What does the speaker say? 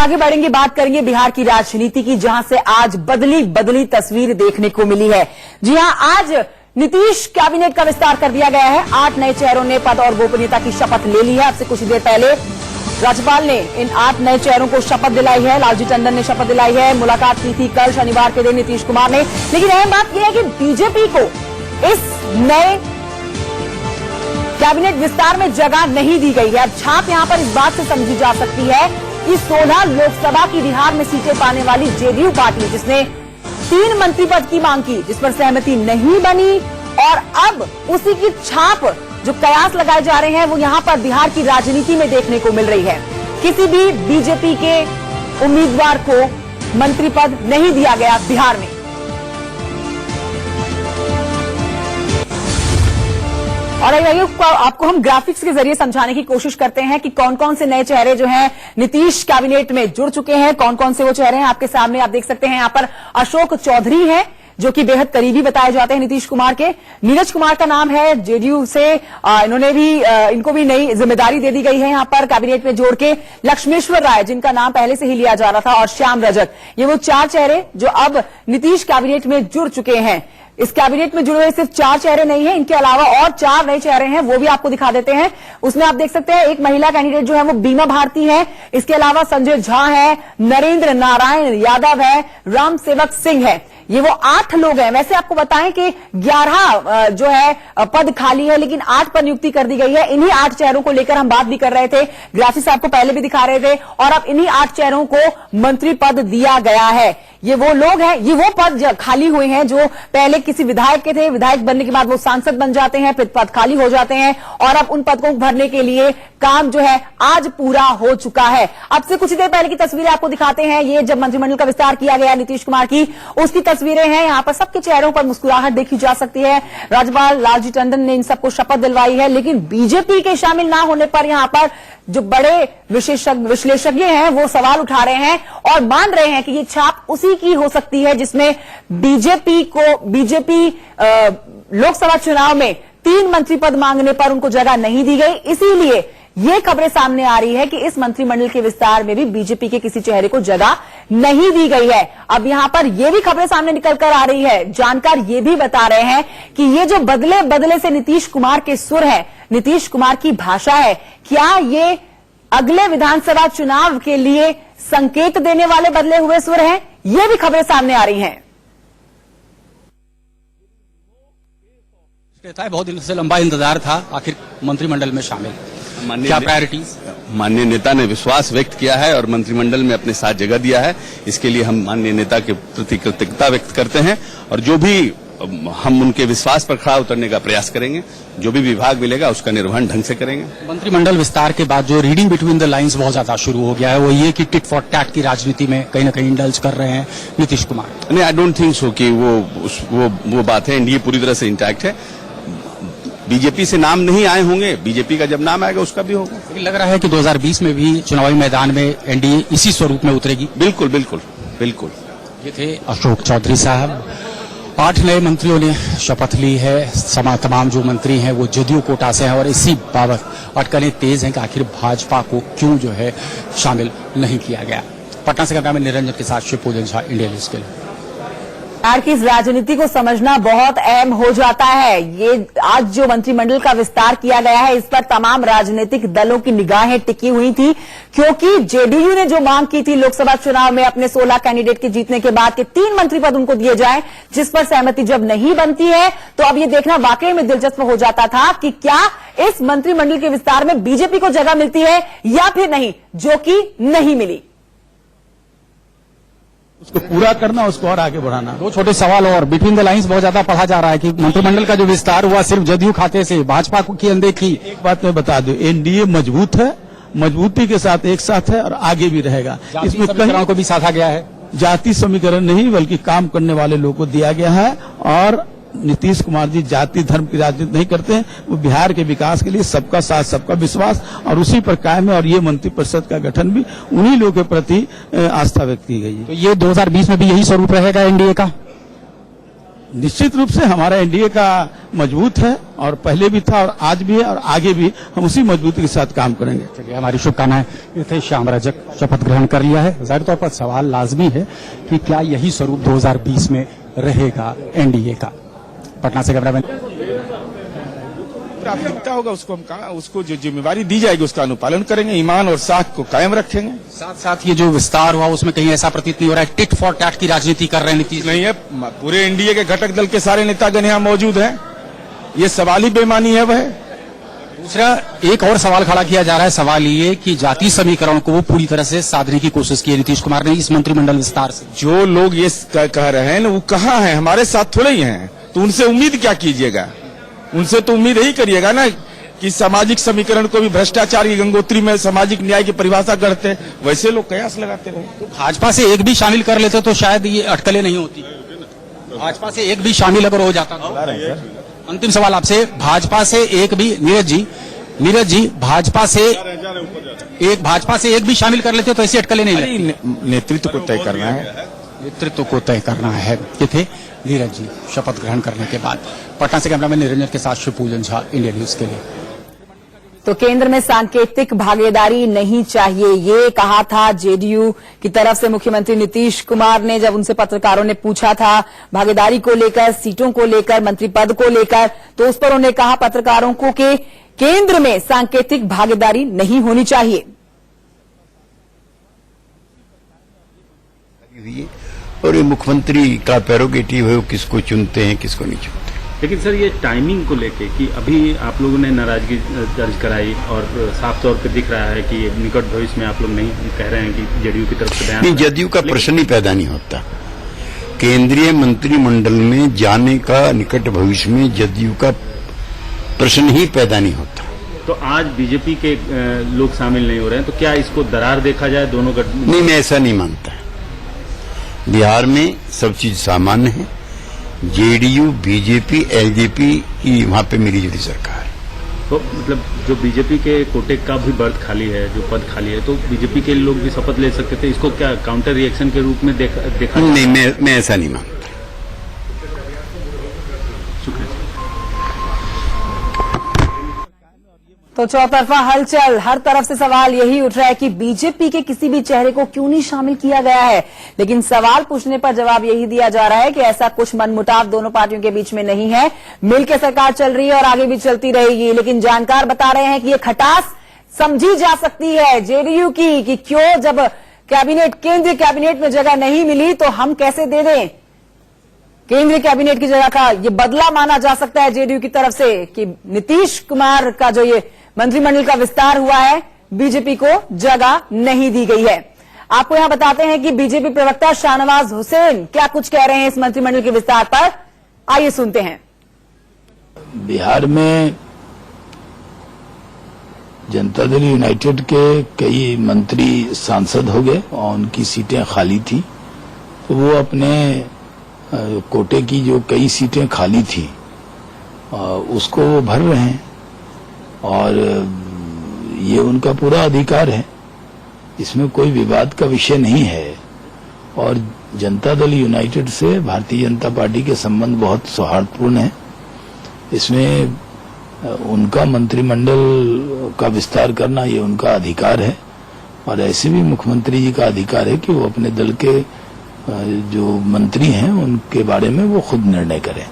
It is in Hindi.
आगे बढ़ेंगे, बात करेंगे बिहार की राजनीति की, जहां से आज बदली तस्वीर देखने को मिली है। जी हां, आज नीतीश कैबिनेट का विस्तार कर दिया गया है। 8 नए चेहरों ने पद और गोपनीयता की शपथ ले ली है। अब से कुछ देर पहले राज्यपाल ने इन 8 नए चेहरों को शपथ दिलाई है। लालजी टंडन ने शपथ दिलाई है। मुलाकात की थी कल शनिवार के दिन नीतीश कुमार ने। लेकिन अहम बात यह है कि बीजेपी को इस नए कैबिनेट विस्तार में जगह नहीं दी गई है। अब छाप यहां पर इस बात से समझी जा सकती है कि 16 लोकसभा की बिहार में सीटें पाने वाली जेडीयू पार्टी, जिसने 3 मंत्री पद की मांग की, जिस पर सहमति नहीं बनी, और अब उसी की छाप जो कयास लगाए जा रहे हैं वो यहां पर बिहार की राजनीति में देखने को मिल रही है। किसी भी बीजेपी के उम्मीदवार को मंत्री पद नहीं दिया गया बिहार में। और आपको हम ग्राफिक्स के जरिए समझाने की कोशिश करते हैं कि कौन कौन से नए चेहरे जो हैं नीतीश कैबिनेट में जुड़ चुके हैं, कौन कौन से वो चेहरे हैं। आपके सामने आप देख सकते हैं, यहां पर अशोक चौधरी हैं जो कि बेहद करीबी बताए जाते हैं नीतीश कुमार के। नीरज कुमार का नाम है, जेडीयू से इनको भी नई जिम्मेदारी दे दी गई है यहां पर कैबिनेट में जोड़ के। लक्ष्मेश्वर राय, जिनका नाम पहले से ही लिया जा रहा था, और श्याम रजक, ये वो 4 चेहरे जो अब नीतीश कैबिनेट में जुड़ चुके हैं। इस कैबिनेट में जुड़े हुए सिर्फ 4 चेहरे नहीं हैं, इनके अलावा और 4 नए चेहरे हैं, वो भी आपको दिखा देते हैं। उसमें आप देख सकते हैं एक महिला कैंडिडेट जो है वो बीमा भारती है। इसके अलावा संजय झा है, नरेंद्र नारायण यादव है, राम सेवक सिंह है। ये वो 8 लोग हैं। वैसे आपको बताएं कि 11 जो है पद खाली है, लेकिन 8 पर नियुक्ति कर दी गई है। इन्हीं 8 चेहरों को लेकर हम बात भी कर रहे थे, ग्राफिक्स आपको पहले भी दिखा रहे थे, और अब इन्हीं 8 चेहरों को मंत्री पद दिया गया है। ये वो लोग हैं, ये वो पद खाली हुए हैं जो पहले किसी विधायक के थे, विधायक बनने के बाद वो सांसद बन जाते हैं, फिर पद खाली हो जाते हैं, और अब उन पदों को भरने के लिए काम जो है आज पूरा हो चुका है। अब से कुछ देर पहले की तस्वीरें आपको दिखाते हैं। ये जब मंत्रिमंडल का विस्तार किया गया नीतीश कुमार की, उसकी तस्वीरें हैं। यहां पर सबके चेहरों पर मुस्कुराहट देखी जा सकती है। राज्यपाल लालजी टंडन ने इन सबको शपथ दिलवाई है, लेकिन बीजेपी के शामिल ना होने पर यहां पर जो बड़े विश्लेषज्ञ हैं वो सवाल उठा रहे हैं और मान रहे हैं कि ये छाप उसी की हो सकती है जिसमें बीजेपी लोकसभा चुनाव में 3 मंत्री पद मांगने पर उनको जगह नहीं दी गई। इसीलिए ये खबरें सामने आ रही है कि इस मंत्रिमंडल के विस्तार में भी बीजेपी के किसी चेहरे को जगह नहीं दी गई है। अब यहां पर ये भी खबरें सामने निकल कर आ रही है, जानकार ये भी बता रहे हैं कि ये जो बदले से नीतीश कुमार के सुर है, नीतीश कुमार की भाषा है, क्या ये अगले विधानसभा चुनाव के लिए संकेत देने वाले बदले हुए सुर हैं? ये भी खबरें सामने आ रही हैं। बहुत दिन से लंबा इंतजार था आखिर मंत्रिमंडल में शामिल। क्या प्रायोरिटीज? माननीय नेता ने विश्वास व्यक्त किया है और मंत्रिमंडल में अपने साथ जगह दिया है। इसके लिए हम माननीय नेता के प्रति कृतज्ञता व्यक्त करते हैं और जो भी हम उनके विश्वास पर खड़ा उतरने का प्रयास करेंगे। जो भी विभाग मिलेगा उसका निर्वहन ढंग से करेंगे। मंत्रिमंडल विस्तार के बाद जो रीडिंग बिटवीन द लाइंस बहुत ज्यादा शुरू हो गया है, वो ये कि टिट फॉर टैट की राजनीति में कहीं न कहीं इंडल्ज कर रहे हैं नीतीश कुमार। नहीं, आई डोंट थिंक सो कि वो बात है। एनडीए पूरी तरह से इंटैक्ट है। बीजेपी से नाम नहीं आए होंगे, बीजेपी का जब नाम आएगा उसका भी होगा। लेकिन लग रहा है कि 2020 में भी चुनावी मैदान में एनडीए इसी स्वरूप में उतरेगी। बिल्कुल बिल्कुल बिल्कुल। ये थे अशोक चौधरी साहब। 8 नए मंत्रियों ने शपथ ली है। तमाम जो मंत्री हैं वो जेडीयू कोटा से हैं और इसी बाबत अटकलें तेज हैं कि आखिर भाजपा को क्यों जो है शामिल नहीं किया गया। पटना से कैमरामैन निरंजन के साथ शिवपूजन झा, इंडिया न्यूज के लिए। बिहार की इस राजनीति को समझना बहुत अहम हो जाता है। ये आज जो मंत्रिमंडल का विस्तार किया गया है, इस पर तमाम राजनीतिक दलों की निगाहें टिकी हुई थी, क्योंकि जेडीयू ने जो मांग की थी लोकसभा चुनाव में अपने 16 कैंडिडेट के जीतने के बाद के 3 मंत्री पद उनको दिए जाएं, जिस पर सहमति जब नहीं बनती है तो अब ये देखना वाकई में दिलचस्प हो जाता था कि क्या इस मंत्रिमंडल के विस्तार में बीजेपी को जगह मिलती है या फिर नहीं, जो कि नहीं मिली। उसको पूरा करना, उसको और आगे बढ़ाना। 2 छोटे सवाल और बिटवीन द लाइंस बहुत ज्यादा पढ़ा जा रहा है कि मंत्रिमंडल का जो विस्तार हुआ सिर्फ जदयू खाते से, भाजपा की अनदेखी। एक बात मैं बता दूं, एनडीए मजबूत है, मजबूती के साथ एक साथ है और आगे भी रहेगा। इसमें समीकरणों को भी साधा गया है। जाति समीकरण नहीं बल्कि काम करने वाले लोगों को दिया गया है। और नीतीश कुमार जी जाति धर्म की राजनीति नहीं करते हैं। वो बिहार के विकास के लिए सबका साथ सबका विश्वास और उसी पर कायम है। और ये मंत्रिपरिषद का गठन भी उन्हीं लोगों के प्रति आस्था व्यक्त की गई है। तो ये 2020 में भी यही स्वरूप रहेगा एनडीए का? निश्चित रूप से हमारा एनडीए का मजबूत है और पहले भी था और आज भी है और आगे भी हम उसी मजबूती के साथ काम करेंगे। चलिए, हमारी शुभकामनाएं। ये थे श्याम रजक, शपथ ग्रहण कर लिया है। जाहिर तौर पर सवाल लाजमी है कि क्या यही स्वरूप 2020 में रहेगा एनडीए का। पटना से कैमरामैन। प्राथमिकता होगा उसको हम कहा, उसको जो जिम्मेवारी दी जाएगी उसका अनुपालन करेंगे, ईमान और साख को कायम रखेंगे। साथ साथ ये जो विस्तार हुआ उसमें कहीं ऐसा प्रतीत नहीं हो रहा है टिट फॉर टैट की राजनीति कर रहे हैं नीतीश? नहीं है, पूरे एनडीए के घटक दल के सारे नेतागण यहाँ मौजूद हैं। ये सवाल ही बेमानी है। वह दूसरा एक और सवाल खड़ा किया जा रहा है, सवाल ये कि जाति समीकरण को वो पूरी तरह से साधने की कोशिश की है नीतीश कुमार ने इस मंत्रिमंडल विस्तार से। जो लोग ये कह रहे हैं ना, वो कहाँ हैं? हमारे साथ थोड़े ही हैं। तो उनसे उम्मीद क्या कीजिएगा? उनसे तो उम्मीद यही करिएगा ना कि सामाजिक समीकरण को भी भ्रष्टाचार की गंगोत्री में सामाजिक न्याय की परिभाषा करते, वैसे लोग कयास लगाते रहे। तो भाजपा से एक भी शामिल कर लेते तो शायद ये अटकलें नहीं होती। भाजपा से एक भी शामिल अगर हो जाता तो। अंतिम सवाल आपसे, भाजपा से एक भी नीरज जी भाजपा से एक भी शामिल कर लेते तो ऐसी अटकलें नहीं लगती। नेतृत्व को तय करना है। नेतृत्व को तय करना है। ये थे नीरज जी शपथ ग्रहण करने के बाद। पटना से कैमरामैन निरंजन के साथ शिवपूजन झा, इंडिया न्यूज के लिए। तो केंद्र में सांकेतिक भागीदारी नहीं चाहिए, ये कहा था जेडीयू की तरफ से मुख्यमंत्री नीतीश कुमार ने, जब उनसे पत्रकारों ने पूछा था भागीदारी को लेकर, सीटों को लेकर, मंत्री पद को लेकर, तो उस पर उन्होंने कहा पत्रकारों को कि केंद्र में सांकेतिक भागीदारी नहीं होनी चाहिए। और ये मुख्यमंत्री का प्रेरोगेटिव है, वो किसको चुनते हैं किसको नहीं चुनते। लेकिन सर ये टाइमिंग को लेके कि अभी आप लोगों ने नाराजगी दर्ज कराई और साफ तौर पे दिख रहा है कि निकट भविष्य में आप लोग नहीं कह रहे हैं कि जेडीयू की तरफ से बयान। नहीं, जदयू का प्रश्न ही पैदा नहीं होता। केंद्रीय मंत्रिमंडल में जाने का निकट भविष्य में जदयू का प्रश्न ही पैदा नहीं होता। तो आज बीजेपी के लोग शामिल नहीं हो रहे हैं, तो क्या इसको दरार देखा जाए दोनों गठबंधन? नहीं, मैं ऐसा नहीं मानता। बिहार में सब चीज सामान्य है। जेडीयू, बीजेपी, एलजेपी की वहां पे मिलीजुली सरकार है। तो मतलब जो बीजेपी के कोटे का भी बर्थ खाली है, जो पद खाली है, तो बीजेपी के लोग भी शपथ ले सकते थे। इसको क्या काउंटर रिएक्शन के रूप में देखा नहीं, मैं ऐसा नहीं मानता। तो चौतरफा हलचल, हर तरफ से सवाल यही उठ रहा है कि बीजेपी के किसी भी चेहरे को क्यों नहीं शामिल किया गया है। लेकिन सवाल पूछने पर जवाब यही दिया जा रहा है कि ऐसा कुछ मनमुटाव दोनों पार्टियों के बीच में नहीं है, मिलकर सरकार चल रही है और आगे भी चलती रहेगी। लेकिन जानकार बता रहे हैं कि ये खटास समझी जा सकती है जेडीयू की कि क्यों जब केंद्रीय कैबिनेट में जगह नहीं मिली तो हम कैसे दे दें। केंद्रीय कैबिनेट की जगह का ये बदला माना जा सकता है जेडीयू की तरफ से कि नीतीश कुमार का जो ये मंत्रिमंडल का विस्तार हुआ है, बीजेपी को जगह नहीं दी गई है। आपको यहां बताते हैं कि बीजेपी प्रवक्ता शाहनवाज हुसैन क्या कुछ कह रहे हैं इस मंत्रिमंडल के विस्तार पर, आइए सुनते हैं। बिहार में जनता दल यूनाइटेड के कई मंत्री सांसद हो गए और उनकी सीटें खाली थी, तो वो अपने कोटे की जो कई सीटें खाली थी उसको वो भर रहे हैं और ये उनका पूरा अधिकार है, इसमें कोई विवाद का विषय नहीं है। और जनता दल यूनाइटेड से भारतीय जनता पार्टी के संबंध बहुत सौहार्दपूर्ण है। इसमें उनका मंत्रिमंडल का विस्तार करना ये उनका अधिकार है और ऐसे भी मुख्यमंत्री जी का अधिकार है कि वो अपने दल के जो मंत्री हैं उनके बारे में वो खुद निर्णय करें।